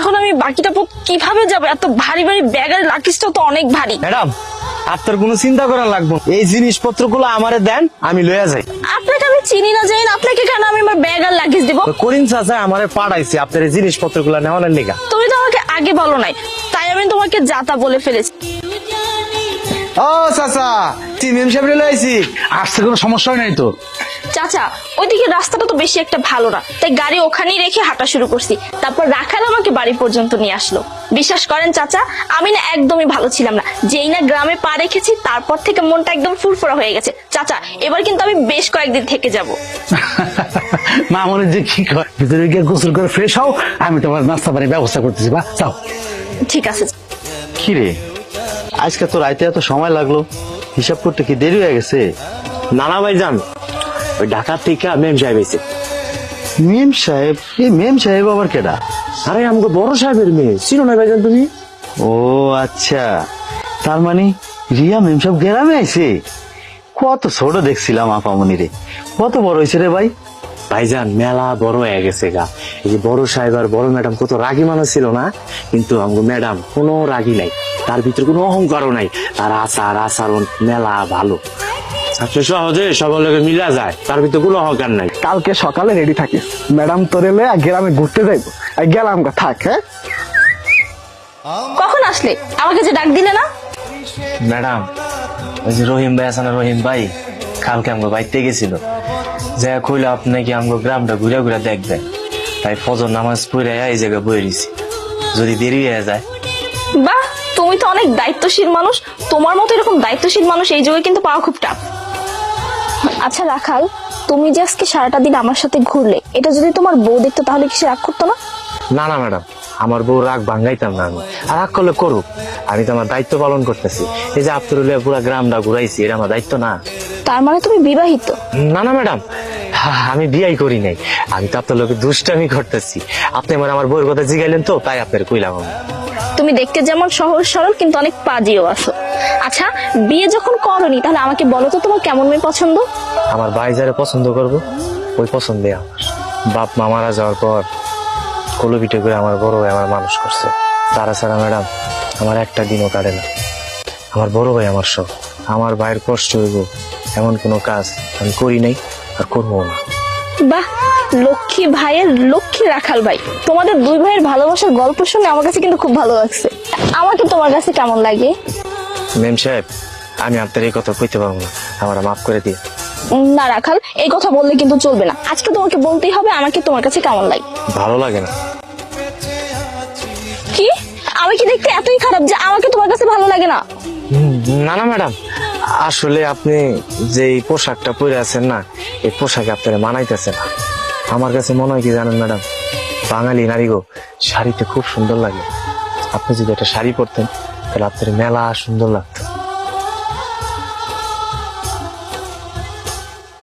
এখন আমি বাকিটা পথ কিভাবে যাবো? এত ভারী ভারী ব্যাগ আর লাকিজটা তো অনেক ভারী। ম্যাডাম, আপনার কোনো চিন্তা করার লাগবে না। এই জিনিসপত্রগুলো আমারে দেন, আমি লইয়া যাই। আপনাকে আমি চিনি না, জানি না, আপনাকে কেন আমি আমার ব্যাগ আর লাগেজ দিব? তো করিম চাচা আমারে পাঠাইছে আপনার এই জিনিসপত্রগুলো নেওয়ার লেগা। তুমি তো আমাকে আগে বলো নাই, তাই আমি তোমাকে যাতা বলে ফেলেছি। ও চাচা, চিমিম সাহেব লইছি, আসতে কোনো সমস্যা হয় নাই তো? চাচা, ওইদিকে রাস্তাটা তো বেশি একটা ভালো না, তাই গাড়ি ওখানেই রেখে হাঁটা শুরু করছি। তারপর রাখাল আমাকে বাড়ি পর্যন্ত নিয়ে আসলো। বিশ্বাস করেন চাচা, আমি না একদমই ভালো ছিলাম না। যেই না গ্রামে পা রেখেছি, তারপর থেকে মনটা একদম ফুরফুরা হয়ে গেছে। চাচা, এবার কিন্তু আমি বেশ কয়েকদিন থেকে যাব। মা মনে যে কি কয়, ভিতরে গিয়ে গোসল করে ফ্রেশ হও, আমি তোমার নাস্তা পানির ব্যবস্থা করতেছি। বা যাও। ঠিক আছে। কি রে, আজকে তো রাইতে এত সময় লাগলো, হিসাব করতে কি দেরি হয়ে গেছে? নানা ভাই যান, ওই ঢাকা থেকে মেম সাহেব এসে। মেম সাহেব? এই মেম সাহেব আবার কেডা? আরে আমাকে বড় সাহেবের মেয়ে, চিনো না ভাইজান তুমি? ও আচ্ছা, তার মানে রিয়া মেম সাহেব গ্রামে আইছে। কত ছোট দেখছিলাম আপামনি রে, কত বড় হয়েছে রে ভাই? ভাইজান মেলা বড় হয়ে গেছে গা। এই যে বড় সাহেব আর বড় ম্যাডাম কত রাগী মানুষ ছিল না, কিন্তু আমাকে ম্যাডাম কোনো রাগী নাই, তার ভিতরে কোনো অহংকারও নাই। তার আচার আচরণ মেলা ভালো, আচ্ছা সহজে সবার লোকে মিলা যায়, তার ভিতরে কোনো অহংকার নাই। কালকে সকালে রেডি থাকিস, ম্যাডাম তোরে লয়ে গ্রামে ঘুরতে যাইবো। গেলাম গা, থাক। হ্যাঁ, কখন আসলে? আমাকে যে ডাক দিলে না? ম্যাডাম, ওই যে রহিম ভাই আছে না, রহিম ভাই কালকে আমাকে বাইতে গেছিল, যা কইলো আপনি কি আমাকে গ্রামটা ঘুরে ঘুরে দেখবেন, তাই ফজর নামাজ পড়ে এই জায়গায় বই রইছি, যদি দেরি হয়ে যায়। বাহ, তুমি তো অনেক দায়িত্বশীল মানুষ। তোমার মতো এরকম দায়িত্বশীল মানুষ এই যুগে কিন্তু পাওয়া খুব টাফ। আচ্ছা রাখাল, তুমি যে আজকে সারাটা দিন আমার সাথে ঘুরলে, এটা যদি তোমার বউ দেখতো তাহলে কি সে রাগ করতো না? না না ম্যাডাম, আমার বউ রাগ ভাঙ্গাইতাম না আমি, আর রাগ করলে করুক, আমি তো আমার দায়িত্ব পালন করতেছি। এই যে আপনার পুরো গ্রামটা ঘুরাইছি, এটা আমার দায়িত্ব না? তার মানে তুমি বিবাহিত? না না ম্যাডাম, আমি বিয়াই করি নাই, আমি তো আপনার লোকে দুষ্টামি করতেছি। আপনি আমার বউয়ের কথা জিগাইলেন তো, তাই আপনার কইলাম আমি। তুমি দেখতে যেমন সহজ সরল, কিন্তু অনেক পাজিও আছো। আচ্ছা, বিয়ে যখন করনি, তাহলে আমাকে বলো তো তোমার কেমন মেয়ে পছন্দ? আমার ভাই যারা পছন্দ করবো ওই পছন্দে আমার। বাপ মা মারা যাওয়ার পর কলবিটে করে আমার বড় ভাই আমার মানুষ করছে, তারা ছাড়া ম্যাডাম আমার একটা দিনও কাটে না। আমার বড় ভাই আমার সব, আমার ভাইয়ের কষ্ট হইব এমন কোনো কাজ আমি করি নাই আর করবো না। বাহ, লক্ষ্মী ভাইয়ের লক্ষ্মী রাখাল ভাই, তোমাদের দুই ভাইয়ের ভালোবাসার গল্প শুনে আমার কাছে কিন্তু খুব ভালো লাগছে। আমাকে তোমার কাছে কেমন লাগে? মেম সাহেব, আমি আপনার এই কথা কইতে পারবো না, আমার মাফ করে দিয়ে। না রাখাল, এই কথা বললে কিন্তু চলবে না। আজকে তোমাকে বলতেই হবে আমাকে তোমার কাছে কেমন লাগে। ভালো লাগে না? কি, আমি কি দেখতে এতই খারাপ যে আমাকে তোমার কাছে ভালো লাগে না? না না ম্যাডাম, আসলে আপনি যে এই পোশাকটা পরে আছেন না, এই পোশাকে আপনারা মানাইতেছে না। আমার কাছে মনে হয় কি জানেন ম্যাডাম, বাঙালি নারী গো, শাড়িতে খুব সুন্দর লাগে। আপনি যদি একটা শাড়ি পরতেন তাহলে আপনার মেলা সুন্দর লাগতো।